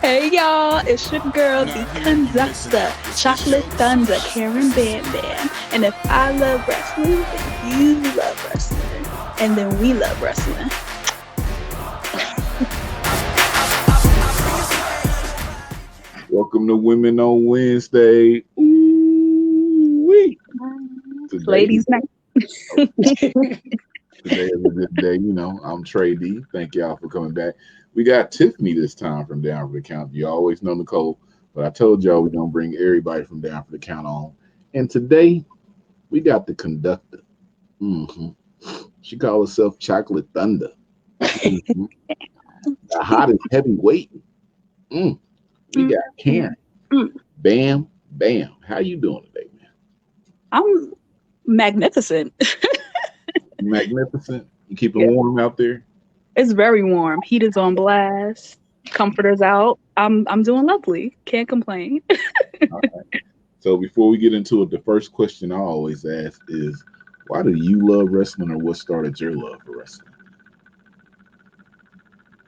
Hey y'all, it's your girl, the Conductah, Chocolate Thunda, Karen Bam Bam. And if I love wrestling, then you love wrestling. And then we love wrestling. Welcome to Women on Wednesday. Ooh-wee. Ladies night. Today is a good day. I'm Trey D. Thank y'all for coming back. We got Tiffany this time from Down for the Count. You always know Nicole, but I told y'all we're going to bring everybody from Down for the Count on. And today, we got the Conductah. She calls herself Chocolate Thunda. The hottest heavyweight. We got Karen. Bam, bam. How you doing today, man? I'm magnificent. Magnificent. You keep it warm out there? It's very warm. Heat is on blast. Comforters out. I'm doing lovely. Can't complain. All right. So before we get into it, the first question I always ask is, why do you love wrestling, or what started your love for wrestling?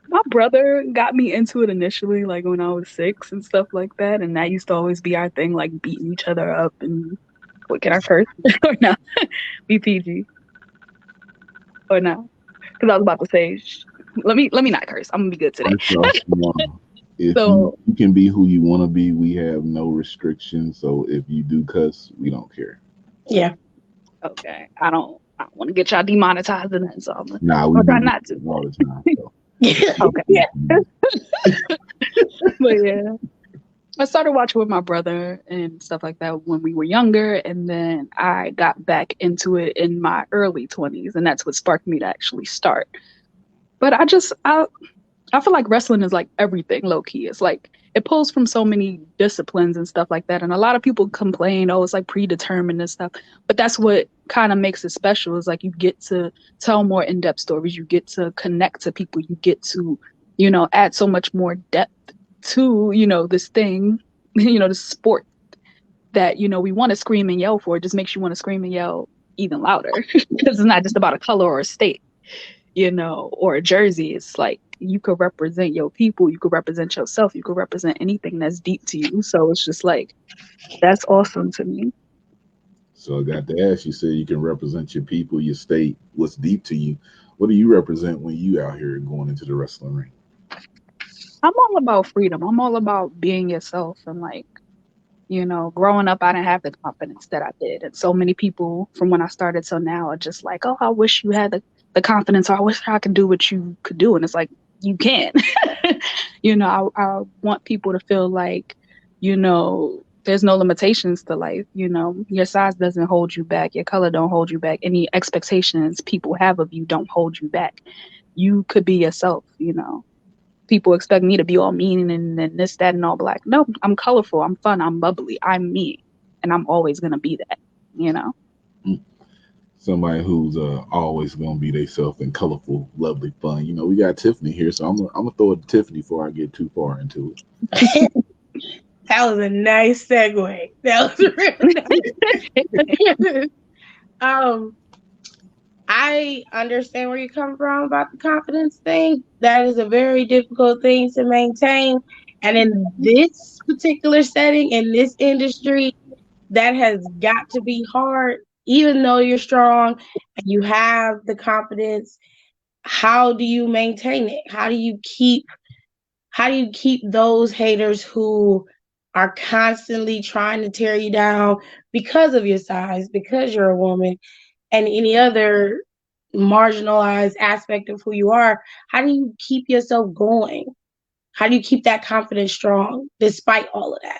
My brother got me into it initially, like when I was 6 and stuff like that. And that used to always be our thing, like beating each other up. And what, can I curse or no? Be PG or no? Because I was about to say, let me not curse. I'm gonna be good today. If So you can be who you want to be, we have no restrictions. So if you do cuss, we don't care. Yeah. Okay. I don't want to get y'all demonetized in that, so we try not to all the time. So. Okay. Yeah. But yeah. I started watching with my brother and stuff like that when we were younger, and then I got back into it in my early 20s, and that's what sparked me to actually start. But I feel like wrestling is like everything low key. It's like it pulls from so many disciplines and stuff like that. And a lot of people complain, oh, it's like predetermined and stuff. But that's what kind of makes it special, is like you get to tell more in-depth stories, you get to connect to people, you get to, add so much more depth to, this thing, this sport that, we want to scream and yell for. It just makes you want to scream and yell even louder. Because it's not just about a color or a state, or a jersey. It's like you could represent your people, you could represent yourself, you could represent anything that's deep to you. So it's just like, that's awesome to me. So I got to ask, you said you can represent your people, your state. What's deep to you? What do you represent when you out here going into the wrestling ring? I'm all about freedom. I'm all about being yourself. And like, growing up, I didn't have the confidence that I did. And so many people from when I started till now are just like, oh, I wish you had the confidence, or I wish I could do what you could do. And it's like, you can't. I want people to feel like, there's no limitations to life. Your size doesn't hold you back. Your color don't hold you back. Any expectations people have of you don't hold you back. You could be yourself. People expect me to be all mean and this, that, and all black. No, I'm colorful. I'm fun. I'm bubbly. I'm me. And I'm always going to be that, Somebody who's always going to be themselves and colorful, lovely, fun. We got Tiffany here, so I'm gonna throw it to Tiffany before I get too far into it. That was a nice segue. That was really nice. I understand where you come from about the confidence thing. That is a very difficult thing to maintain. And in this particular setting, in this industry, that has got to be hard, even though you're strong and you have the confidence. How do you maintain it? How do you keep those haters who are constantly trying to tear you down because of your size, because you're a woman, and any other marginalized aspect of who you are? How do you keep yourself going? How do you keep that confidence strong despite all of that?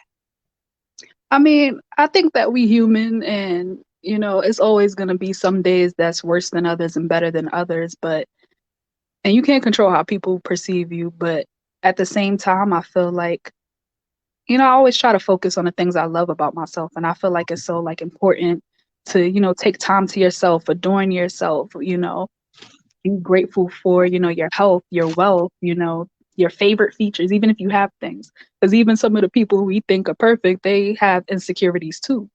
I mean, I think that we human, and it's always going to be some days that's worse than others and better than others, and you can't control how people perceive you. But at the same time, I feel like, I always try to focus on the things I love about myself. And I feel like it's so like important to, take time to yourself, adorn yourself, be grateful for, your health, your wealth, your favorite features, even if you have things. Because even some of the people we think are perfect, they have insecurities too.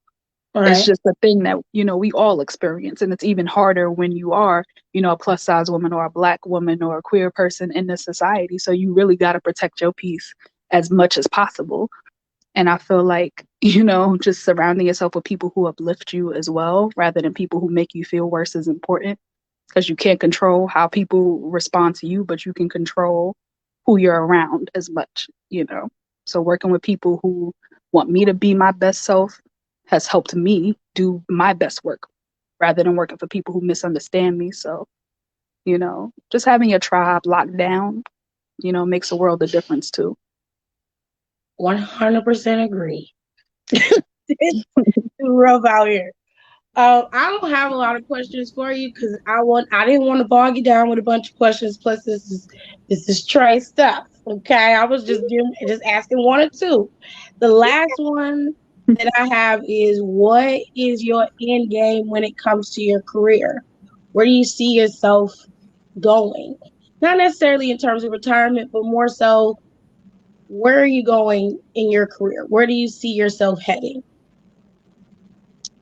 Right. It's just a thing that, we all experience. And it's even harder when you are, a plus size woman or a Black woman or a queer person in this society. So you really got to protect your peace as much as possible. And I feel like, just surrounding yourself with people who uplift you as well, rather than people who make you feel worse, is important, because you can't control how people respond to you, but you can control who you're around as much. So working with people who want me to be my best self has helped me do my best work, rather than working for people who misunderstand me. So, just having your tribe locked down, makes a world of difference too. 100% agree. It's real out here. I don't have a lot of questions for you because I didn't want to bog you down with a bunch of questions. Plus, this is Trey stuff. Okay, I was just asking one or two. The last one that I have is, what is your end game when it comes to your career? Where do you see yourself going? Not necessarily in terms of retirement, but more so, where are you going in your career? Where do you see yourself heading?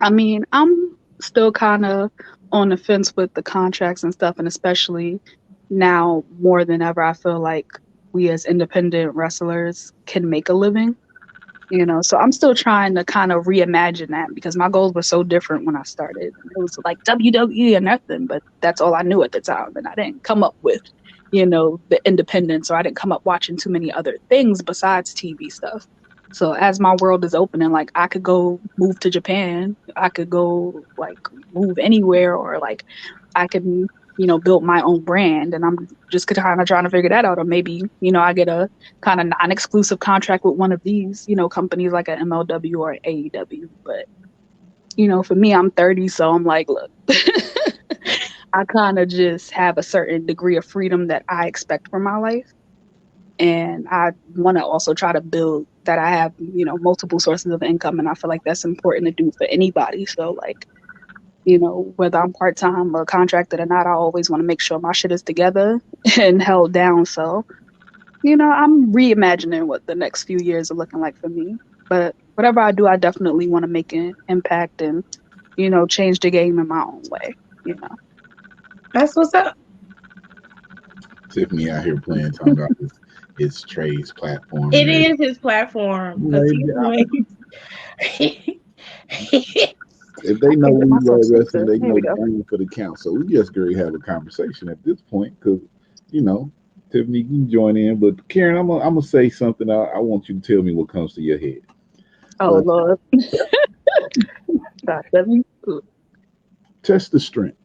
I mean, I'm still kind of on the fence with the contracts and stuff, and especially now more than ever, I feel like we as independent wrestlers can make a living. So I'm still trying to kind of reimagine that, because my goals were so different when I started. It was like WWE or nothing, but that's all I knew at the time. And I didn't come up with, the independence, or I didn't come up watching too many other things besides TV stuff. So as my world is opening, like, I could go move to Japan, I could go like move anywhere, or like I can, build my own brand. And I'm just kind of trying to figure that out. Or maybe, I get a kind of non-exclusive contract with one of these, companies like an MLW or an AEW. But, for me, I'm 30, so I'm like, look, I kind of just have a certain degree of freedom that I expect from my life. And I want to also try to build that I have, multiple sources of income. And I feel like that's important to do for anybody. So, like, whether I'm part-time or contracted or not, I always want to make sure my shit is together and held down. So, I'm reimagining what the next few years are looking like for me. But whatever I do, I definitely want to make an impact and, change the game in my own way. That's what's up. Tiffany out here playing, talking about it's Trey's platform. It is his platform. If they know we love wrestling, they Here know we the go. game for the count. So we just going to have a conversation at this point, because, Tiffany, you can join in. But Karen, I'm gonna say something. I want you to tell me what comes to your head. Oh, Lord. God, Test the strength.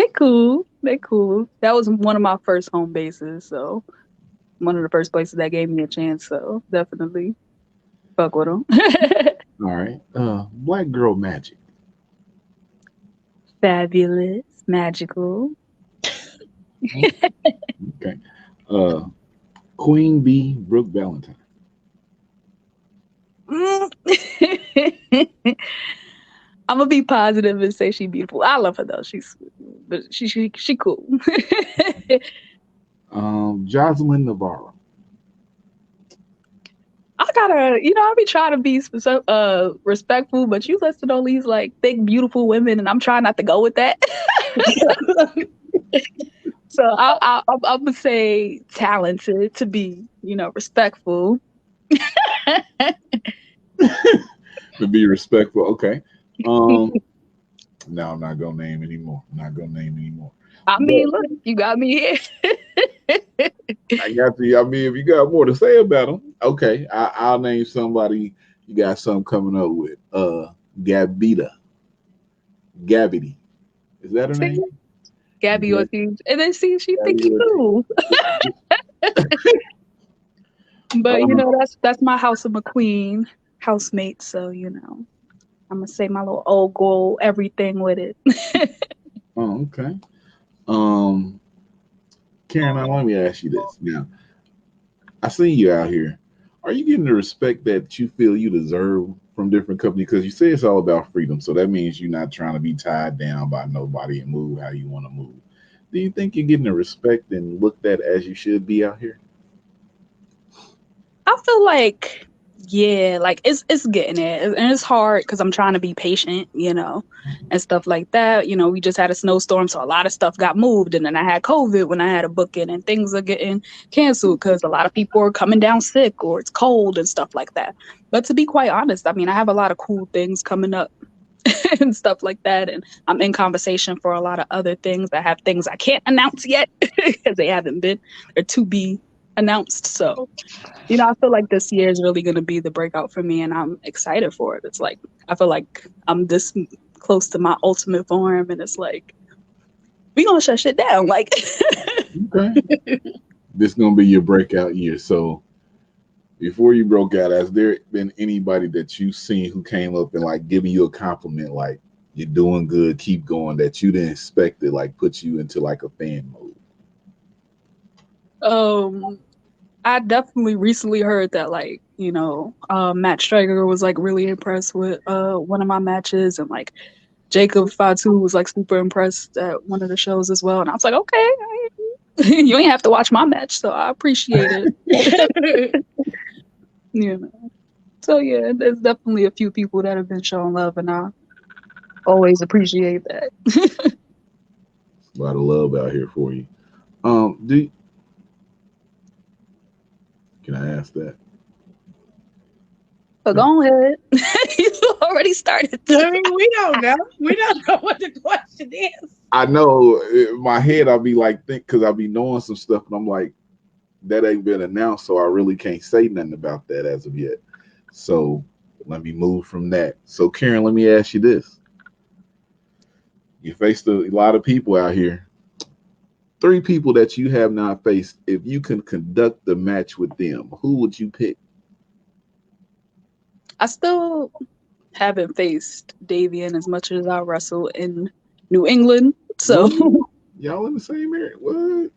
they cool. They cool. That was one of my first home bases. So one of the first places that gave me a chance. So definitely fuck with them. All right. Black girl magic. Fabulous. Magical. Okay. Uh, Queen Bee, Brooke Valentine. I'm gonna be positive and say she beautiful. I love her though. But she cool. Jocelyn Navarro. I gotta, I be trying to be so respectful, but you listed all these like thick, beautiful women, and I'm trying not to go with that. So I'm gonna say talented to be, respectful. To be respectful. Okay. No, I'm not gonna name anymore. I'm not gonna name anymore. I But mean, look, you got me here. I got the. I mean, if you got more to say about them, okay, I'll name somebody. You got something coming up with. Gabita. Gabby. Is that her See, name? Gabi Ortiz, and then see, she think Gabby you Ortiz. cool. But Um, that's my House of McQueen housemate. So I'm gonna say my little old goal, everything with it. oh, okay. Um, Karen, now let me ask you this. Now, I see you out here. Are you getting the respect that you feel you deserve from different companies? Because you say it's all about freedom, so that means you're not trying to be tied down by nobody and move how you want to move. Do you think you're getting the respect and looked at as you should be out here? I feel like Yeah, like it's getting there, and it's hard because I'm trying to be patient, and stuff like that. We just had a snowstorm, so a lot of stuff got moved, and then I had COVID when I had a booking, and things are getting canceled because a lot of people are coming down sick or it's cold and stuff like that. But to be quite honest, I mean, I have a lot of cool things coming up and stuff like that, and I'm in conversation for a lot of other things. I have things I can't announce yet because they haven't been or to be announced. So I feel like this year is really going to be the breakout for me, and I'm excited for it. It's like, I feel like I'm this close to my ultimate form, and it's like, we going to shut shit down. Like, Okay. This is going to be your breakout year. So before you broke out, has there been anybody that you've seen who came up and like giving you a compliment, like you're doing good, keep going, that you didn't expect it, like put you into like a fan mode? I definitely recently heard that, like, Matt Striker was like really impressed with one of my matches, and like Jacob Fatu was like super impressed at one of the shows as well. And I was like, okay, you ain't have to watch my match, so I appreciate it. So yeah, there's definitely a few people that have been showing love, and I always appreciate that. A lot of love out here for you. Can I ask that? But go ahead. You already started. I mean, we don't know. We don't know what the question is. I know in my head I'll be like, because I'll be knowing some stuff, and I'm like, that ain't been announced, so I really can't say nothing about that as of yet. So let me move from that. So Karen, let me ask you this. You faced a lot of people out here. 3 people that you have not faced. If you can conduct the match with them, who would you pick? I still haven't faced Davian as much as I wrestle in New England. So y'all in the same area? What?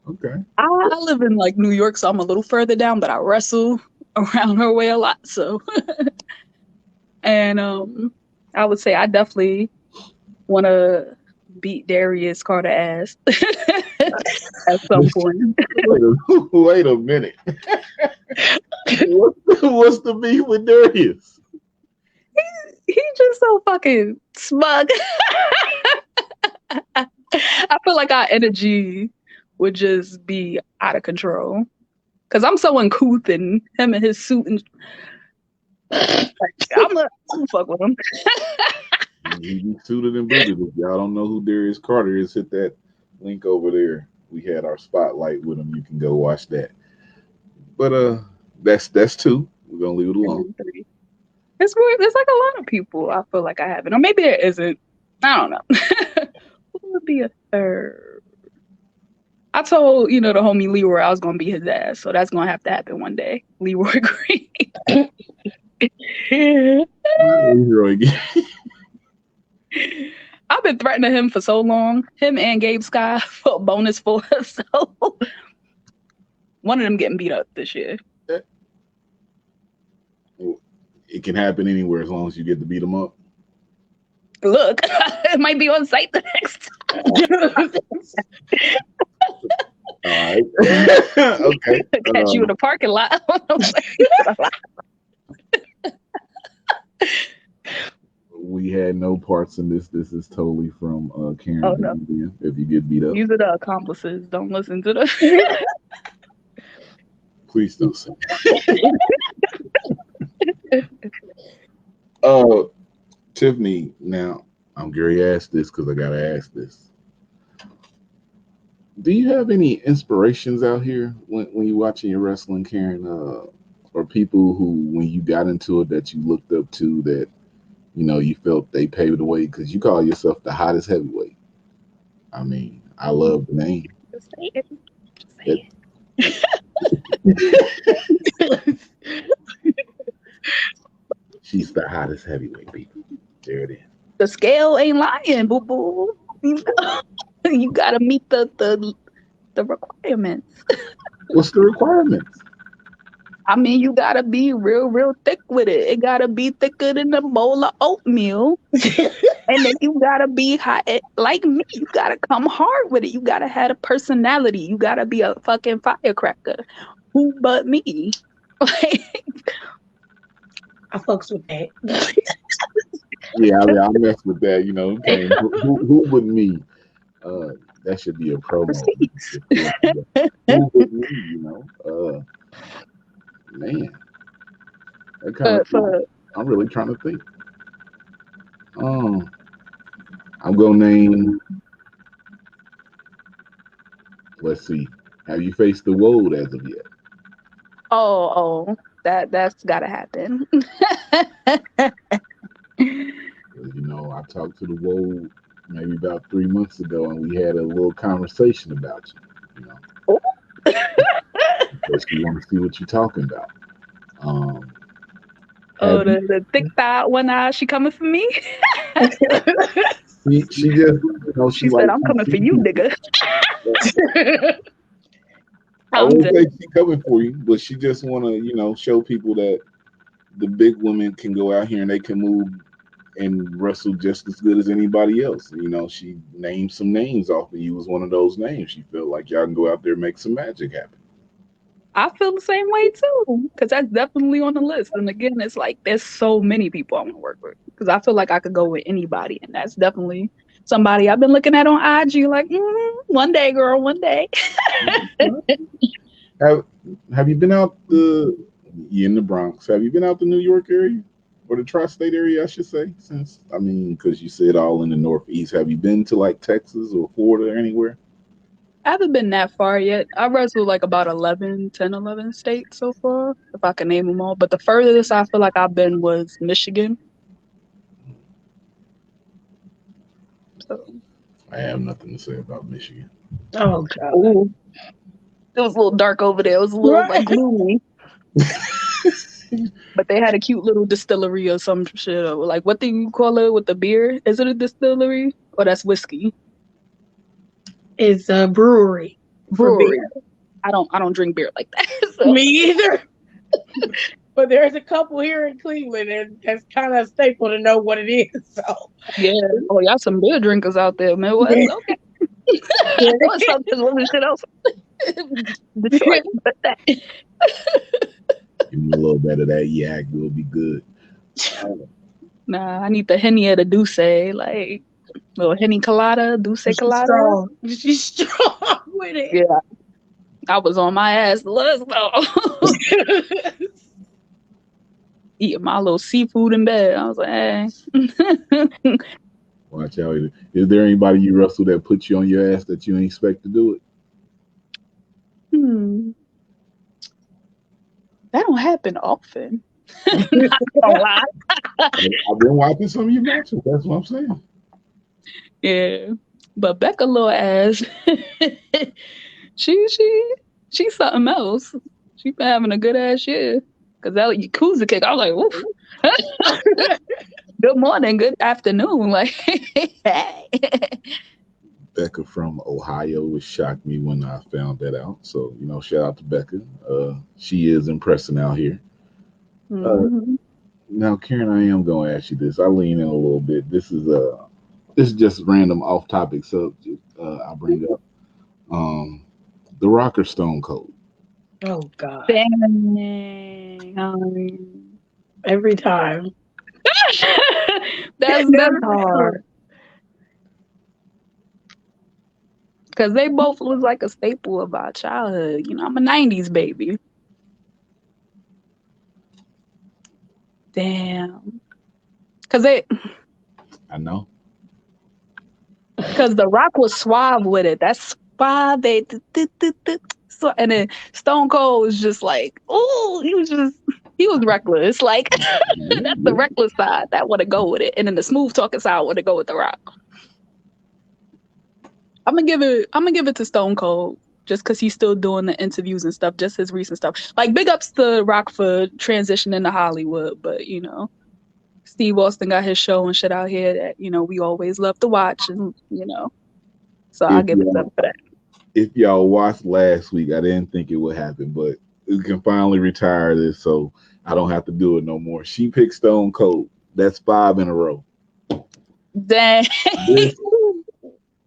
Okay. I live in like New York, so I'm a little further down, but I wrestle around her way a lot. So and I would say I definitely want to beat Darius Carter ass at some point. Wait a minute. What's the beef with Darius? He's just so fucking smug. I feel like our energy would just be out of control. Cause I'm so uncouth, and him and his suit, and I'm gonna fuck with him. He be suited and booted. If y'all don't know who Darius Carter is, hit that link over there. We had our spotlight with him. You can go watch that. But that's 2. We're gonna leave it alone. It's weird. There's like a lot of people I feel like I haven't, or maybe there isn't. I don't know. Who would be a third? I told the homie Leroy I was gonna beat his ass, so that's gonna have to happen one day. Leroy Green. Leroy Green. I've been threatening him for so long. Him and Gabe Sky for a bonus for us. So one of them getting beat up this year. It can happen anywhere as long as you get to beat them up. Look, it might be on site the next time. All right. Okay. Catch you in the parking lot. We had no parts in this. This is totally from Karen. Oh, no. If you get beat up, these are the accomplices. Don't listen to the. Please don't say. Tiffany, now I'm Gary asked this because I gotta ask this. Do you have any inspirations out here when you're watching your wrestling, Karen, or people who, when you got into it, that you looked up to, that you felt they paved the way? Because you call yourself the hottest heavyweight. I mean, I love the name. Say it. She's the hottest heavyweight, people. There it is. The scale ain't lying, boo boo. You gotta meet the requirements. What's the requirements? I mean, you gotta be real thick with it. It gotta be thicker than a bowl of oatmeal. And then you gotta be hot like me. You gotta come hard with it. You gotta have a personality. You gotta be a fucking firecracker. Who but me? Like, I fucks with that. Yeah, I mean, I mess with that. You know, okay, who would me? That should be a promo. Who would me? You know, man, that kind of. For I'm really trying to think. Um, I'm gonna name. Let's see. Have you faced the woad as of yet? that's gotta happen. You know, I talked to the woad maybe about 3 months ago, and we had a little conversation about you. You know, Oh. because we want to see what you're talking about. Um, Oh, have you, the thick thigh one eye, she coming for me? she just, you know, she She said, like I'm she coming for see you, people. nigga. I I'm won't dead. say she coming for you, but she just want to, you know, show people that the big women can go out here and they can move and wrestle just as good as anybody else. You know, she named some names off, and you was one of those names. She felt like y'all can go out there and make some magic happen. I feel the same way too, because that's definitely on the list. And again, it's like there's so many people I want to work with, because I feel like I could go with anybody, and that's definitely somebody I've been looking at on IG. Like, one day, girl, one day. Have Have you been out the you in the Bronx? Have you been out the New York area or the tri-state area? I should say, since I mean, because you said all in the Northeast. Have you been to like Texas or Florida or anywhere? I haven't been that far yet. I wrestled like about 11 states so far, if I can name them all. But the furthest I feel like I've been was Michigan. So, I have nothing to say about Michigan. Oh God. ooh, it was a little dark over there. It was a little like Right. gloomy. But they had a cute little distillery or some shit. Or like, what do you call it with the beer? Is it a distillery or that's whiskey? It's a brewery for Brewery. beer. I don't drink beer like that. So Me either. But there's a couple here in Cleveland, and that's kind of a staple to know what it is. So yeah. Oh, y'all some beer drinkers out there, man. Well, it's okay. What's something? What was shit else? Detroit. But that. Give me a little bit of that yak, will be good. Nah, I need the Henny or the Douce. Like little Henny colada, Douce she's colada. strong. She's strong with it. Yeah, I was on my ass. Let's go. Eating my little seafood in bed. I was like, hey. Watch out. Is there anybody you wrestle that put you on your ass that you ain't expect to do it? That don't happen often. Not gonna lie. I've been watching some of your matches. That's what I'm saying. Yeah. But Becca little ass. she's something else. She been having a good ass year. Cause that Yakuza kick, I was like, oof. Good morning, good afternoon. Like, hey. Becca from Ohio, it shocked me when I found that out. So, you know, shout out to Becca. She is impressing out here. Mm-hmm. Now, Karen, I am going to ask you this. I lean in a little bit. This is just random off topic subject. I bring up the Rocker Stone Cold. Oh God. Dang. Every time. That's hard. Because they both was like a staple of our childhood. You know, I'm a 90s baby. Damn. Because I know. Because The Rock was suave with it. That's suave. So, and then Stone Cold was just like, oh, he was reckless. Like, that's the reckless side that want to go with it. And then the smooth talking side want to go with The Rock. I'm gonna give it to Stone Cold just because he's still doing the interviews and stuff, just his recent stuff. Like big ups to Rock for transitioning to Hollywood, but you know, Steve Austin got his show and shit out here that, you know, we always love to watch and you know. So I'll give it to him for that. If y'all watched last week, I didn't think it would happen, but we can finally retire this so I don't have to do it no more. She picked Stone Cold. That's 5 in a row. Dang. This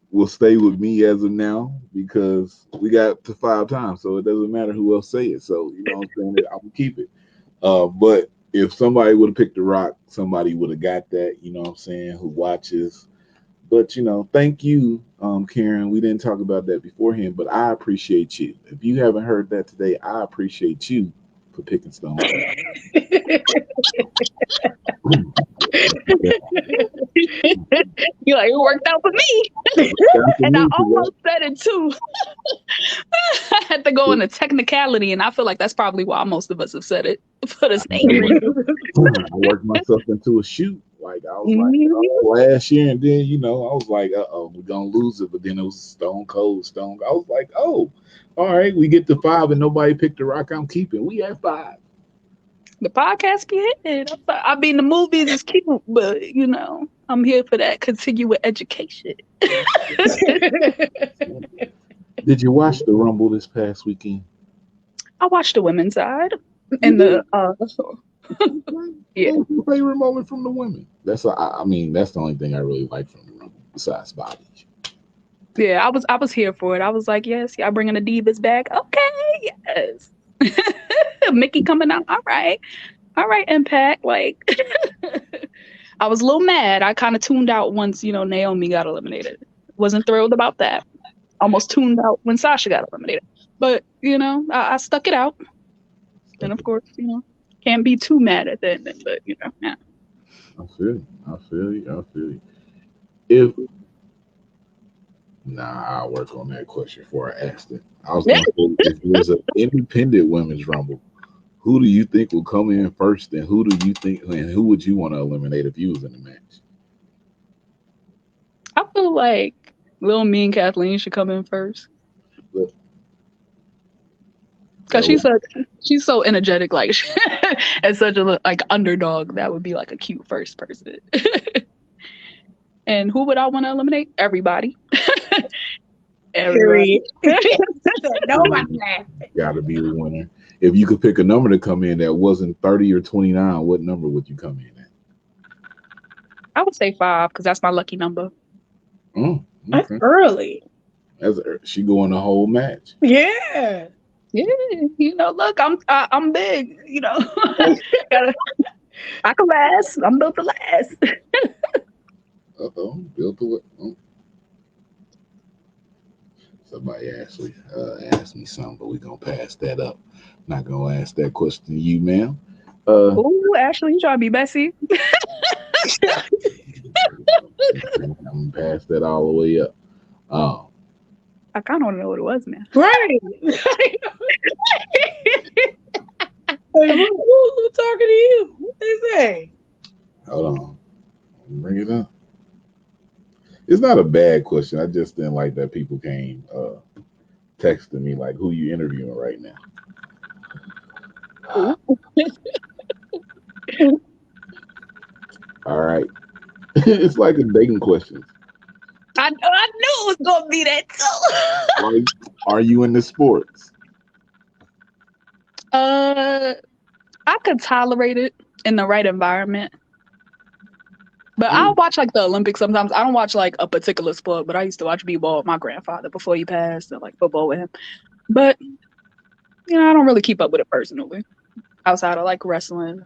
will stay with me as of now because we got to 5 times, so it doesn't matter who else say it. So you know what I'm saying? I'm gonna keep it. But if somebody would have picked The Rock, somebody would have got that. You know what I'm saying? Who watches? But thank you, Karen. We didn't talk about that beforehand, but I appreciate you. If you haven't heard that today, I appreciate you for picking Stone Cold. You're like, it worked out for me. And I almost said it too. I had to go into technicality, and I feel like that's probably why most of us have said it for the same reason. I worked myself into a shoot. Like I was like last year, and then I was like, we're gonna lose it. But then it was Stone Cold. I was like, oh, all right, we get to 5, and nobody picked The Rock. I'm keeping. We at 5. The podcast be hitting. I mean, the movies is cute, but I'm here for that continuing education. Did you watch the Rumble this past weekend? I watched the women's side and the yeah. What's your favorite moment from the women? That's the only thing I really like from the Rumble besides Bobby. Yeah, I was here for it. I was like, yes, y'all bringing the divas back. Okay, yes. Mickey coming out. All right, Impact. Like, I was a little mad. I kind of tuned out once Naomi got eliminated. Wasn't thrilled about that. Almost tuned out when Sasha got eliminated. But I stuck it out. And of course, can't be too mad at that. But yeah. I feel you. I'll work on that question before I asked it. I was going to say, if there's an independent women's rumble, who do you think will come in first, and who would you want to eliminate if you was in the match? I feel like Lil Me and Kathleen should come in first. Because she's so energetic, like, and such a underdog. That would be like a cute first person. And who would I want to eliminate? Everybody. Everybody. Nobody. Gotta be the winner. If you could pick a number to come in that wasn't 30 or 29, what number would you come in at? I would say 5 because that's my lucky number. Oh, okay. That's early. She going the whole match. Yeah. Yeah. Look, I'm big. I can last. I'm built to last. Built to it. Somebody actually asked me something, but we're gonna pass that up. Not gonna ask that question to you, ma'am. Ooh, Ashley, you trying to be messy? I'm gonna pass that all the way up. I kind of want to know what it was, man. Right. Who talking to you? What they say? Hold on. Bring it up. It's not a bad question. I just didn't like that people came texting me like, who you interviewing right now? All right. It's like a dating question. I knew it was going to be that too. Are you into sports? I could tolerate it in the right environment. But I'll watch the Olympics sometimes. I don't watch a particular sport, but I used to watch b-ball with my grandfather before he passed, and football with him. But I don't really keep up with it personally, outside of wrestling.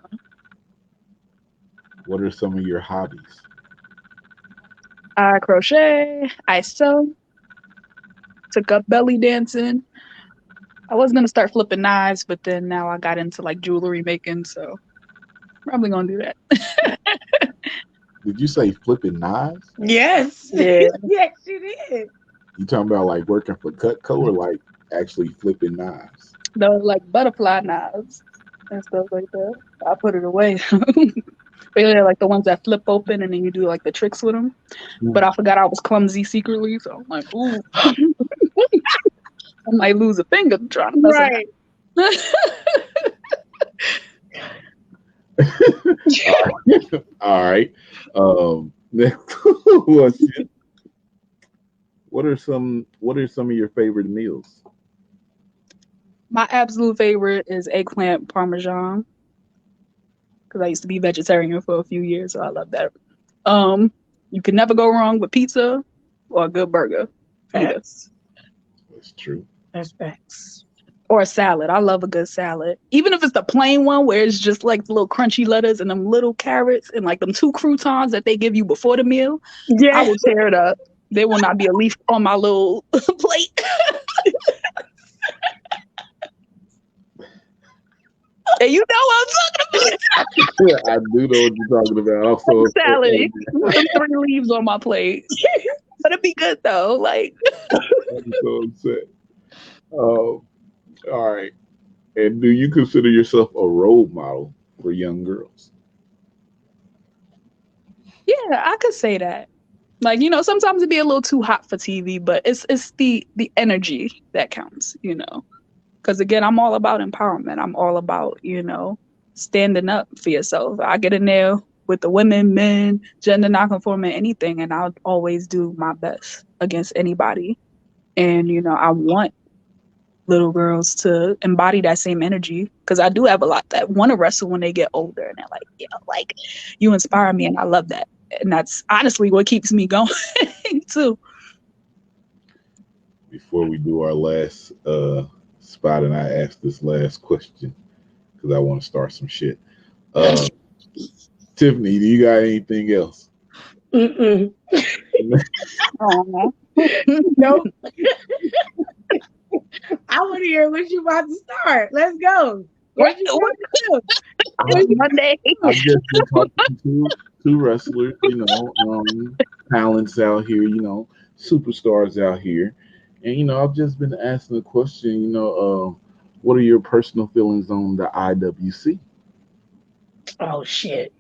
What are some of your hobbies? I crochet. I sew. Took up belly dancing. I was gonna start flipping knives, but then now I got into jewelry making, so probably gonna do that. Did you say flipping knives? Yes. Yeah. Yes, you did. You talking about working for Cutco or actually flipping knives? No, butterfly knives and stuff like that. I put it away. But yeah, the ones that flip open and then you do the tricks with them. Mm. But I forgot I was clumsy secretly, so I'm like, ooh. I might lose a finger trying to mess up. All right. Next question. What are some of your favorite meals? My absolute favorite is eggplant parmesan. Because I used to be vegetarian for a few years, so I love that. You can never go wrong with pizza or a good burger. Facts. That's true. That's facts. Or a salad. I love a good salad. Even if it's the plain one where it's just like the little crunchy lettuce and them little carrots and like them 2 croutons that they give you before the meal, I Yeah. will tear it up. There will not be a leaf on my little plate. And you know what I'm talking about. I do know what you're talking about. I'm so Salad. upset. With them 3 leaves on my plate. But it'd be good though. Like I'm so upset. All right. And do you consider yourself a role model for young girls? yeah, I could say that. Like, sometimes it'd be a little too hot for TV, but it's the energy that counts, Because again, I'm all about empowerment. I'm all about, standing up for yourself. I get in there with the women, men, gender nonconforming, anything, and I'll always do my best against anybody. And, I want little girls to embody that same energy because I do have a lot that want to wrestle when they get older, and they're like, like you inspire me, and I love that. And that's honestly what keeps me going too. Before we do our last spot, and I ask this last question because I want to start some shit. Tiffany, do you got anything else? Mm-mm. Nope. I want to hear what you about to start. Let's go. What you about to do? Monday. I just been talking to two wrestlers, talents out here, superstars out here. And, I've just been asking the question, what are your personal feelings on the IWC? Oh, shit.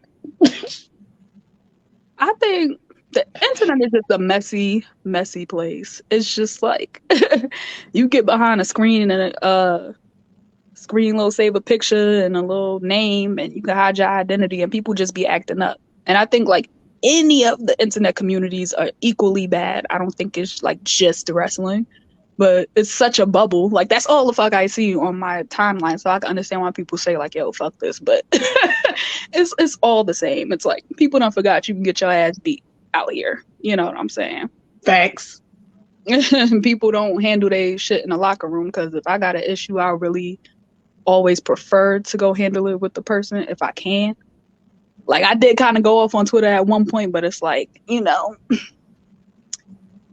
I think the internet is just a messy place. It's just like you get behind a screen and a screen will save a picture and a little name, and you can hide your identity, and people just be acting up. And I think like any of the internet communities are equally bad. I don't think it's like just wrestling, but it's such a bubble. Like that's all the fuck I see on my timeline, so I can understand why people say like, "Yo, fuck this." But it's all the same. It's like people don't forgot you can get your ass beat out here. You know what I'm saying? Facts. People don't handle their shit in the locker room because if I got an issue, I really always prefer to go handle it with the person if I can. Like I did kind of go off on Twitter at one point, but it's like,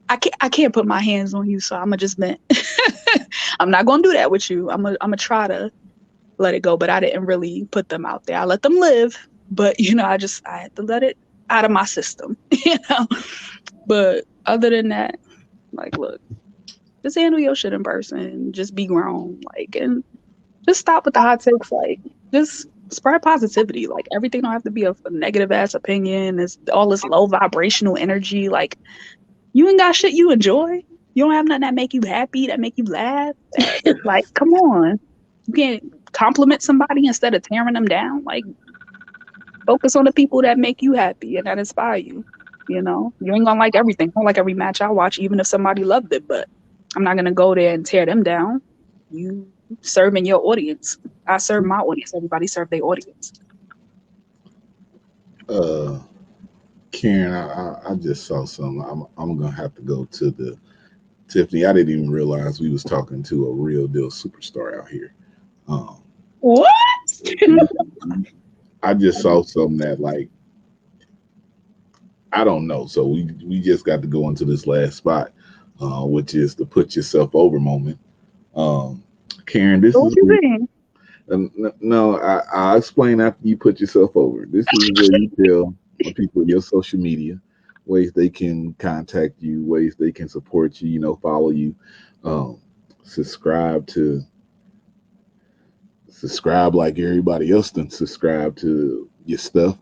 I can't put my hands on you, so I'ma just vent. I'm not gonna do that with you. I'ma try to let it go, but I didn't really put them out there. I let them live, but I had to let it out of my system, But other than that, like, look, just handle your shit in person. Just be grown, like, and just stop with the hot takes. Like, just spread positivity. Like, everything don't have to be a negative ass opinion. It's all this low vibrational energy. Like, you ain't got shit you enjoy. You don't have nothing that make you happy, that make you laugh. Like, come on. You can't compliment somebody instead of tearing them down. Like, focus on the people that make you happy and that inspire you. You ain't gonna like everything. I don't like every match I watch, even if somebody loved it, but I'm not gonna go there and tear them down. You serving your audience. I serve my audience. Everybody serve their audience. Karen, I just saw something. I'm gonna have to go to the Tiffany. I didn't even realize we was talking to a real deal superstar out here. What? I just saw something that like I don't know. So we just got to go into this last spot, which is the put yourself over moment. Karen, this What is you mean? no. I'll explain after you put yourself over. This is where you tell people your social media ways they can contact you, ways they can support you. Follow you, subscribe like everybody else then subscribe to your stuff.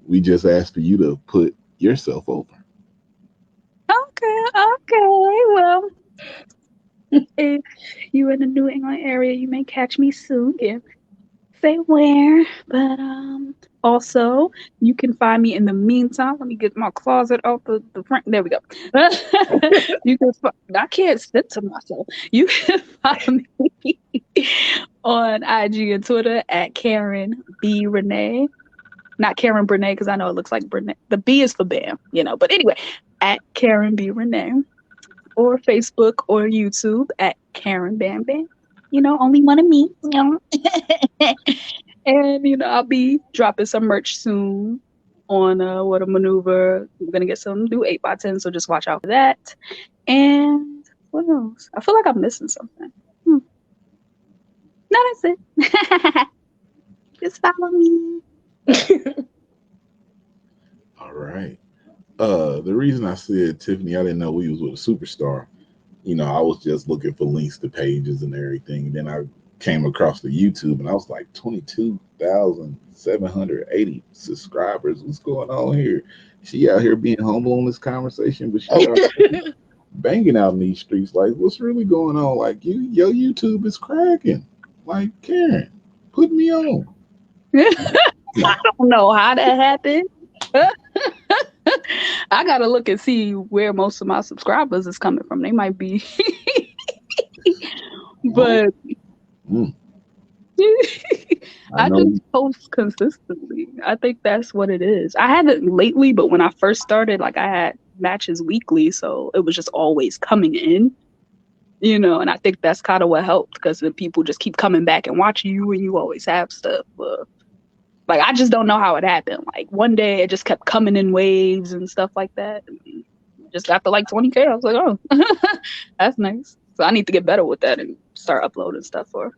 We just asked for you to put yourself over. Okay. Well, if you in the New England area, you may catch me soon. Can't say where, but also you can find me in the meantime. Let me get my closet out the front. There we go. You can. I can't sit to myself. You can find me on IG and Twitter at Karen B Renee. Not Karen Brene because I know it looks like Brene. The B is for Bam, But anyway, at Karen B Renee, or Facebook or YouTube at Karen Bam Bam. only one of me. And I'll be dropping some merch soon on What a Maneuver. I'm gonna get some new 8x10, so just watch out for that. And what else? I feel like I'm missing something. No, that's it. Just follow me. All right. The reason I said Tiffany, I didn't know we was with a superstar. I was just looking for links to pages and everything. And then I came across the YouTube and I was like 22,780 subscribers. What's going on here? She out here being humble in this conversation, but she out banging out in these streets. Like, what's really going on? Like, your YouTube is cracking. Like, Karen, put me on. I don't know how that happened. I gotta look and see where most of my subscribers is coming from. They might be, but I just post consistently. I think that's what it is. I haven't lately, but when I first started, like I had matches weekly, so it was just always coming in. And I think that's kind of what helped because the people just keep coming back and watching you, and you always have stuff. Like, I just don't know how it happened. Like, one day it just kept coming in waves and stuff like that. And just got to like 20K. I was like, oh, that's nice. So I need to get better with that and start uploading stuff or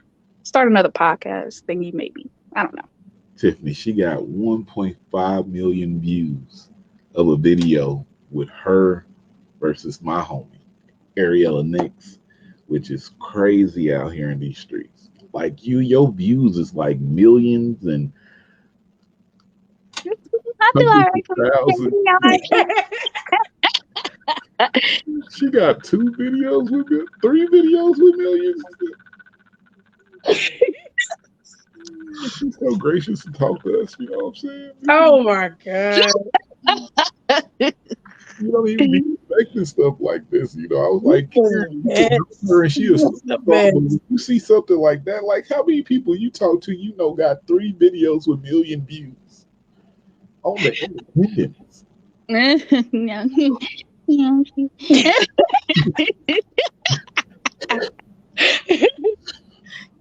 start another podcast thingy, maybe. I don't know. Tiffany, she got 1.5 million views of a video with her versus my homie, Ariella Nix, which is crazy out here in these streets. Like, your views is like millions and I feel all right. She got 2 videos with it, 3 videos with millions. She's so gracious to talk to us, you know what I'm saying? Oh my God. You don't even be expecting stuff like this, I was like, her and she is when you see something like that, like how many people you talk to, got 3 videos with million views on the independence.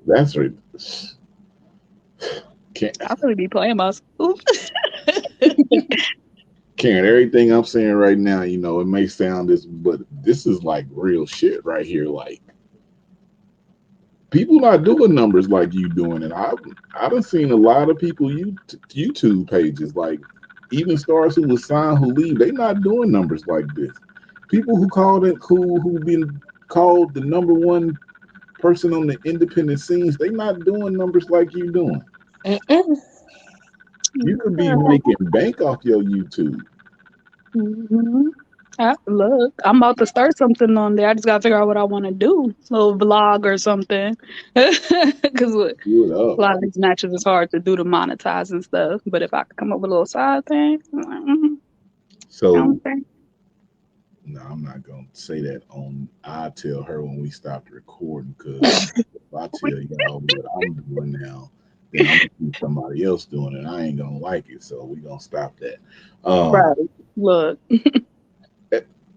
That's right. I'll really be playing myself. Karen, everything I'm saying right now, it may sound but this is like real shit right here. Like, people not doing numbers like you doing, and I done seen a lot of people YouTube pages, like even stars who was signed who leave, they not doing numbers like this. People who been called the number one person on the independent scenes, they not doing numbers like you doing. You could be making bank off your YouTube. Mm-hmm. Look, I'm about to start something on there. I just gotta figure out what I want to do, a little vlog or something. Because a lot of these matches is hard to do to monetize and stuff. But if I could come up with a little side thing, so no, I'm not gonna say that on. I tell her when we stopped recording, because if I tell y'all what I'm doing now, then I'm gonna see somebody else doing it. I ain't gonna like it, so we gonna stop that. Right. Look.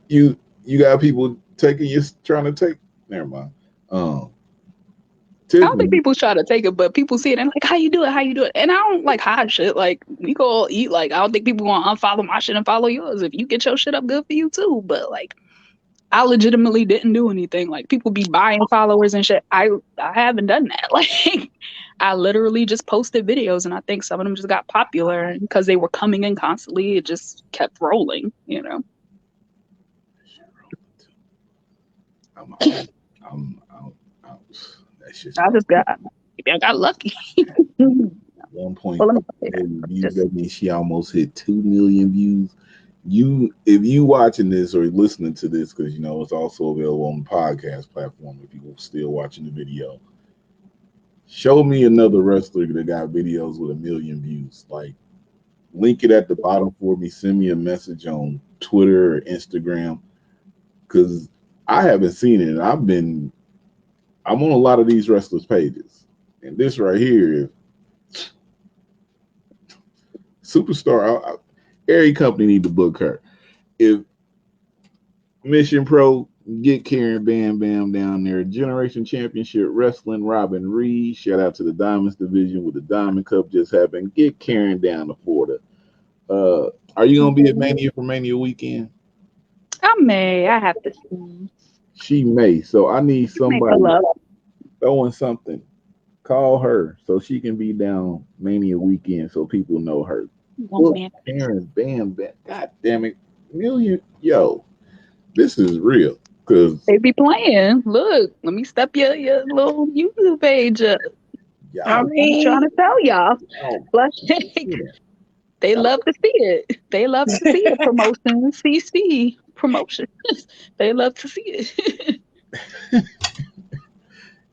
You got people trying to take. Never mind. I don't think people try to take it, but people see it and like, how you do it? And I don't like hide shit. Like, we go all eat. Like, I don't think people gonna unfollow my shit and follow yours. If you get your shit up, good for you too. But like, I legitimately didn't do anything. Like, people be buying followers and shit. I haven't done that. Like, I literally just posted videos, and I think some of them just got popular, and because they were coming in constantly, it just kept rolling. I just got lucky. 1.5 million views. That means she almost hit 2 million views. If you watching this or listening to this, because it's also available on the podcast platform. If you're still watching the video, show me another wrestler that got videos with 1 million views. Like, link it at the bottom for me. Send me a message on Twitter or Instagram, because I haven't seen it. And I'm on a lot of these wrestlers' pages, and this right here, superstar. Every company need to book her. If Mission Pro Get Karen Bam Bam down there. Generation Championship Wrestling, Robin Reed. Shout out to the Diamonds division with the Diamond Cup just happened. Get Karen down to Florida. Are you gonna be at Mania for Mania weekend? I may. I have to see. She may. So I need You may somebody pull up. throwing something. Call her so she can be down Mania weekend so people know her. One Book man. Karen Bam Bam. God damn it. Million. Yo, this is real. Cause They be playing. Look, let me step your little YouTube page up. I y'all, I'm trying mean, to tell y'all. y'all Like, yeah. they love to see it. They love to see it. Promotion, CC promotion. They love to see it.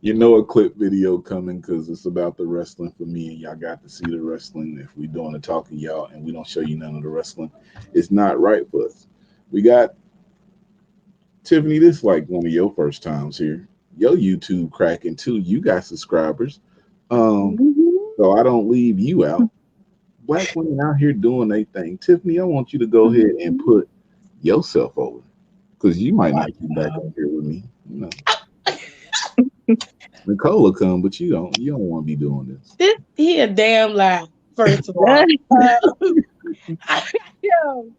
You know a clip video coming because it's about the wrestling for me, and y'all got to see the wrestling. If we doing the talking, y'all, and we don't show you none of the wrestling, it's not right for us. We got Tiffany. This like one of your first times here. Your YouTube cracking too. You got subscribers, um, Mhm. so I don't leave you out. Black women out here doing their thing. Tiffany, I want you to go ahead and Mhm. put yourself over because you might wow. not come back up here with me. You know, Nicole will come, but you don't. You don't want to be doing this. This he a damn lie. First of all, yo,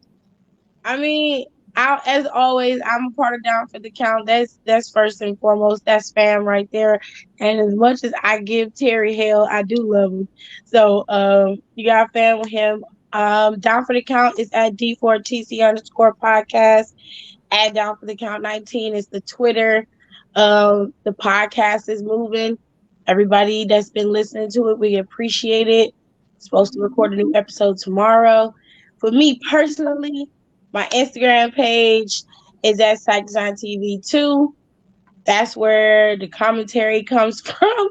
I mean, as always, I'm a part of Down for the Count. That's first and foremost. That's fam right there. And as much as I give Terry hell, I do love him. So you got fam with him. Down for the Count is at D4TC underscore podcast. At Down for the Count 19 is the Twitter. The podcast is moving. Everybody that's been listening to it, we appreciate it. Supposed to record a new episode tomorrow. For me personally, my Instagram page is at Psych Design TV 2. That's where the commentary comes from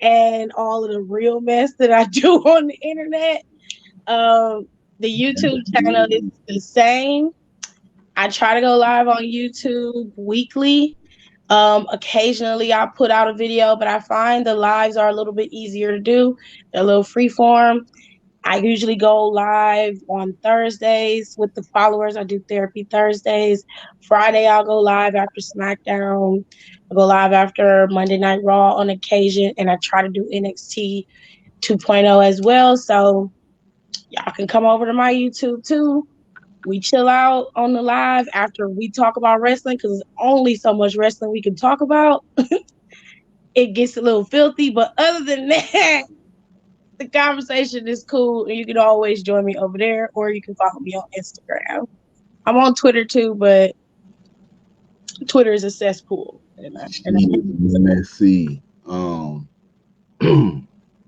and all of the real mess that I do on the internet. Um, the YouTube channel is the same. I try to go live on YouTube weekly. Occasionally I'll put out a video, but I find the lives are a little bit easier to do. They're a little free form. I usually go live on Thursdays with the followers. I do therapy Thursdays. Friday, I'll go live after SmackDown. I go live after Monday Night Raw on occasion, and I try to do NXT 2.0 as well. So y'all can come over to my YouTube too. We chill out on the live after we talk about wrestling because there's only so much wrestling we can talk about. It gets a little filthy, but other than that, the conversation is cool, and you can always join me over there, or you can follow me on Instagram. I'm on Twitter too, but Twitter is a cesspool, and She is messy.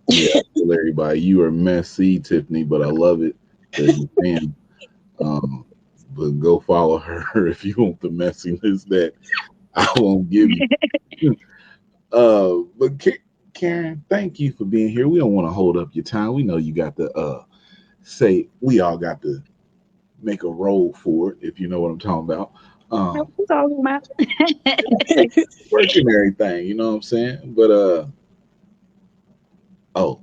Yeah, I tell everybody you are messy, Tiffany, but I love it because you can. Um, but go follow her if you want the messiness that I won't give you. But Karen, thank you for being here. We don't want to hold up your time. We know you got to say we all got to make a roll for it, if you know what I'm talking about. That's Um, all that work and everything, you know what I'm saying? But oh,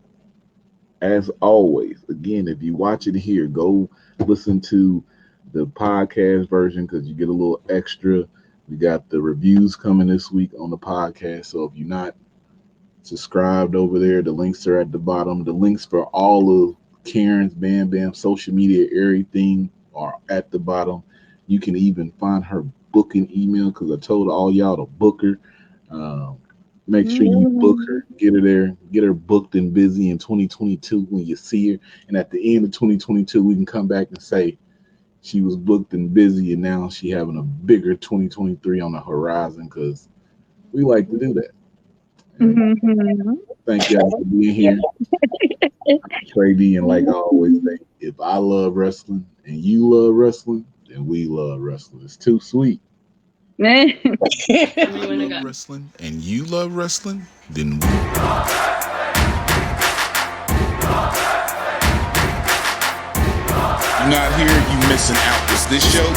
as always, again, if you watch it here, go listen to the podcast version because you get a little extra. We got the reviews coming this week on the podcast. So if you're not subscribed over there, the links are at the bottom. The links for all of Karen's Bam Bam social media, everything are at the bottom. You can even find her booking email because I told all y'all to book her. Um, Make sure you book matters. her, get her there, get her booked and busy in 2022 when you see her. And at the end of 2022, we can come back and say she was booked and busy, and now she having a bigger 2023 on the horizon because we like to do that. And Mhm. thank y'all for being here. Trey D, and like I always say, if I love wrestling and you love wrestling, then we love wrestling. It's too sweet. I Wrestling and you love wrestling, then you're not here, you missing out. Is this show?